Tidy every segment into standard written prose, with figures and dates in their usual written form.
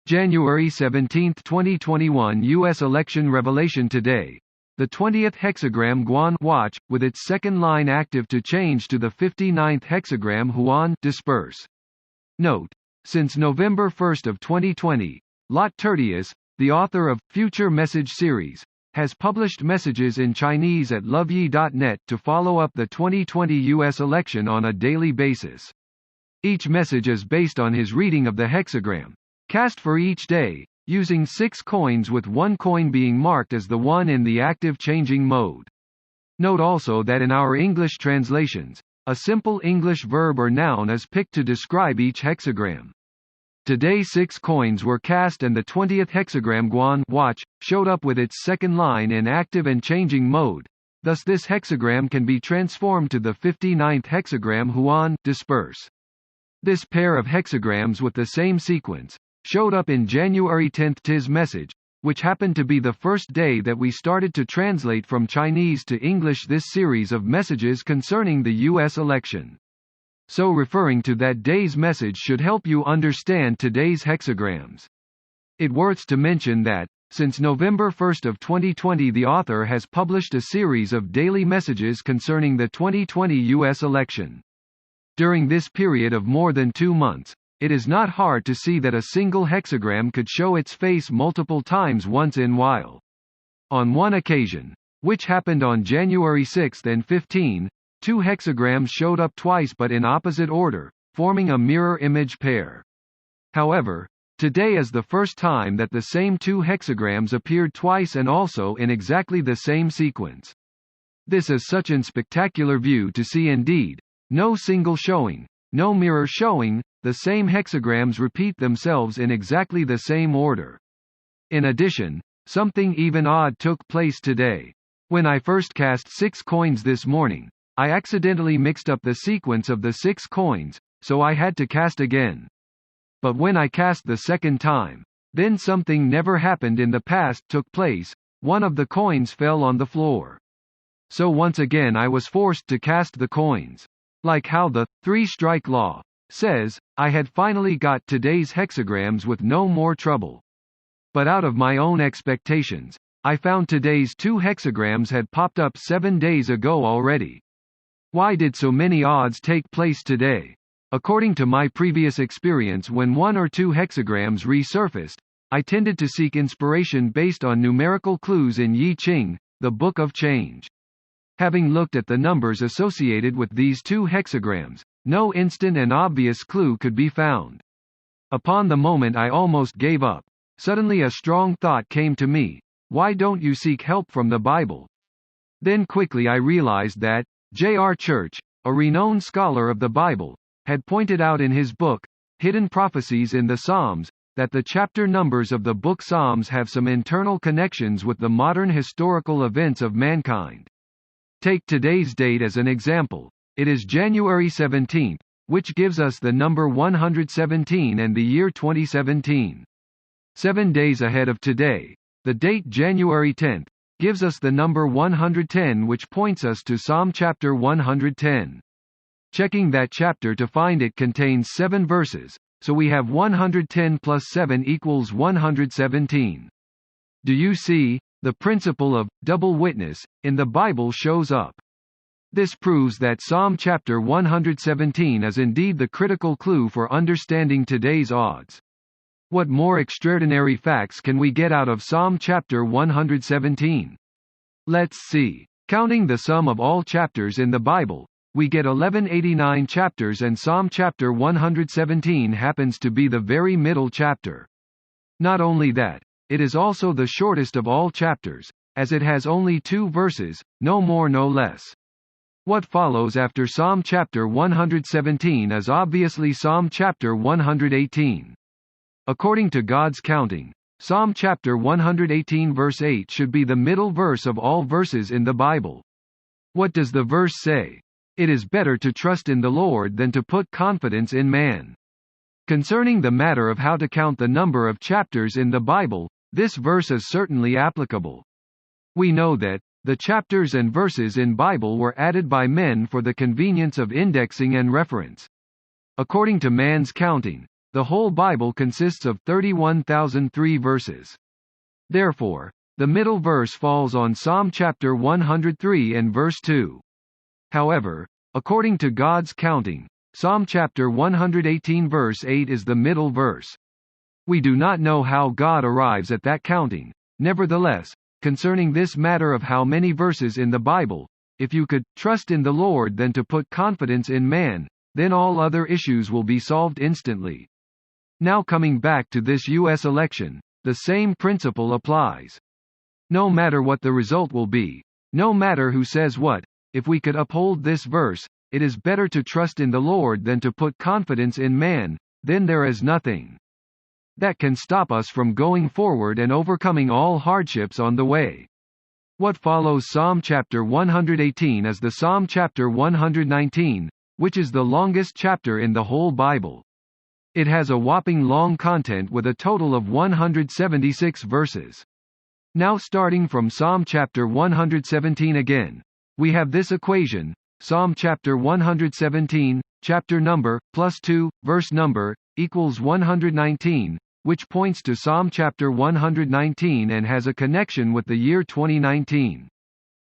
January 17, 2021 U.S. election revelation today. The 20th hexagram Guan watch, with its second line active to change to the 59th hexagram Huan disperse. Note: since November 1 of 2020, Lot Tertius, the author of Future Message Series, has published messages in Chinese at loveyi.net to follow up the 2020 U.S. election on a daily basis. Each message is based on his reading of the hexagram, cast for each day, using 6 coins with one coin being marked as the one in the active changing mode. Note also that in our English translations, a simple English verb or noun is picked to describe each hexagram. Today 6 coins were cast and the 20th hexagram Guan watch showed up with its second line in active and changing mode. Thus this hexagram can be transformed to the 59th hexagram Huan disperse. This pair of hexagrams with the same sequence showed up in January 10 TIS message, which happened to be the first day that we started to translate from Chinese to English this series of messages concerning the U.S. election. So referring to that day's message should help you understand today's hexagrams. It worth to mention that, since November 1 of 2020 the author has published a series of daily messages concerning the 2020 U.S. election. During this period of more than 2 months, it is not hard to see that a single hexagram could show its face multiple times once in a while. On one occasion, which happened on January 6 and 15, 2 hexagrams showed up twice but in opposite order, forming a mirror image pair. However, today is the first time that the same 2 hexagrams appeared twice and also in exactly the same sequence. This is such an spectacular view to see indeed. No single showing, no mirror showing, the same hexagrams repeat themselves in exactly the same order. In addition, something even odd took place today. When I first cast 6 coins this morning, I accidentally mixed up the sequence of the 6 coins, so I had to cast again. But when I cast the second time, then something never happened in the past took place, one of the coins fell on the floor. So once again I was forced to cast the coins. Like how the 3-strike law says, I had finally got today's hexagrams with no more trouble. But out of my own expectations, I found today's 2 hexagrams had popped up 7 days ago already. Why did so many odds take place today? According to my previous experience, when 1 or 2 hexagrams resurfaced, I tended to seek inspiration based on numerical clues in Yi Ching, the Book of Change. Having looked at the numbers associated with these 2 hexagrams, no instant and obvious clue could be found. Upon the moment I almost gave up. Suddenly a strong thought came to me: why don't you seek help from the Bible? Then quickly I realized that J.R. Church, a renowned scholar of the Bible, had pointed out in his book, Hidden Prophecies in the Psalms, that the chapter numbers of the book Psalms have some internal connections with the modern historical events of mankind. Take today's date as an example. It is January 17, which gives us the number 117 and the year 2017. 7 days ahead of today, the date January 10, gives us the number 110, which points us to Psalm chapter 110. Checking that chapter to find it contains 7 verses, so we have 110 plus 7 equals 117. Do you see? The principle of double witness in the Bible shows up. This proves that Psalm chapter 117 is indeed the critical clue for understanding today's odds. What more extraordinary facts can we get out of Psalm chapter 117? Let's see. Counting the sum of all chapters in the Bible, we get 1189 chapters, and Psalm chapter 117 happens to be the very middle chapter. Not only that, it is also the shortest of all chapters, as it has only 2 verses, no more no less. What follows after Psalm chapter 117 is obviously Psalm chapter 118. According to God's counting, Psalm chapter 118 verse 8 should be the middle verse of all verses in the Bible. What does the verse say? It is better to trust in the Lord than to put confidence in man. Concerning the matter of how to count the number of chapters in the Bible, this verse is certainly applicable. We know that the chapters and verses in Bible were added by men for the convenience of indexing and reference. According to man's counting, The whole Bible consists of 31,003 verses. Therefore, the middle verse falls on Psalm chapter 103 and verse 2. However, according to God's counting, Psalm chapter 118 verse 8 is the middle verse. We do not know how God arrives at that counting. Nevertheless, concerning this matter of how many verses in the Bible, if you could trust in the Lord than to put confidence in man, then all other issues will be solved instantly. Now coming back to this U.S. election, the same principle applies. No matter what the result will be, no matter who says what, if we could uphold this verse, it is better to trust in the Lord than to put confidence in man, then there is nothing that can stop us from going forward and overcoming all hardships on the way. What follows Psalm chapter 118 is the Psalm chapter 119, which is the longest chapter in the whole Bible. It has a whopping long content with a total of 176 verses. Now starting from Psalm chapter 117 again, we have this equation, Psalm chapter 117, chapter number, plus 2, verse number, equals 119, which points to Psalm chapter 119 and has a connection with the year 2019.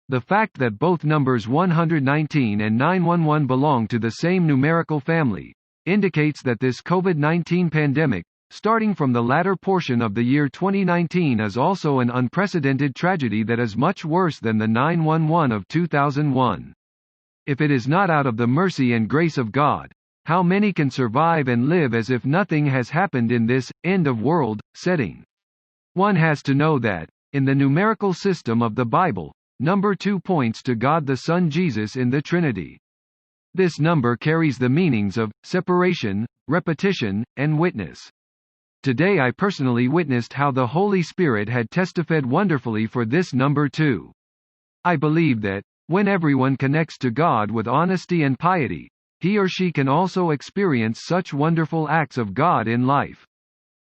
The fact that both numbers 119 and 911 belong to the same numerical family indicates that this COVID-19 pandemic, starting from the latter portion of the year 2019, is also an unprecedented tragedy that is much worse than the 911 of 2001. If it is not out of the mercy and grace of God, how many can survive and live as if nothing has happened in this end-of-world setting? One has to know that, in the numerical system of the Bible, number 2 points to God the Son Jesus in the Trinity. This number carries the meanings of separation, repetition, and witness. Today I personally witnessed how the Holy Spirit had testified wonderfully for this number 2. I believe that, when everyone connects to God with honesty and piety, he or she can also experience such wonderful acts of God in life.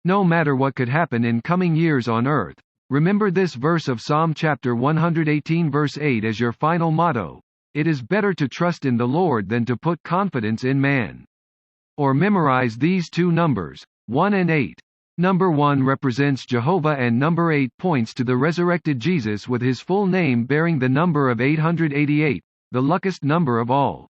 No matter what could happen in coming years on earth, remember this verse of Psalm chapter 118 verse 8 as your final motto: it is better to trust in the Lord than to put confidence in man. Or memorize these two numbers, 1 and 8. Number 1 represents Jehovah and number 8 points to the resurrected Jesus with his full name bearing the number of 888, the luckiest number of all.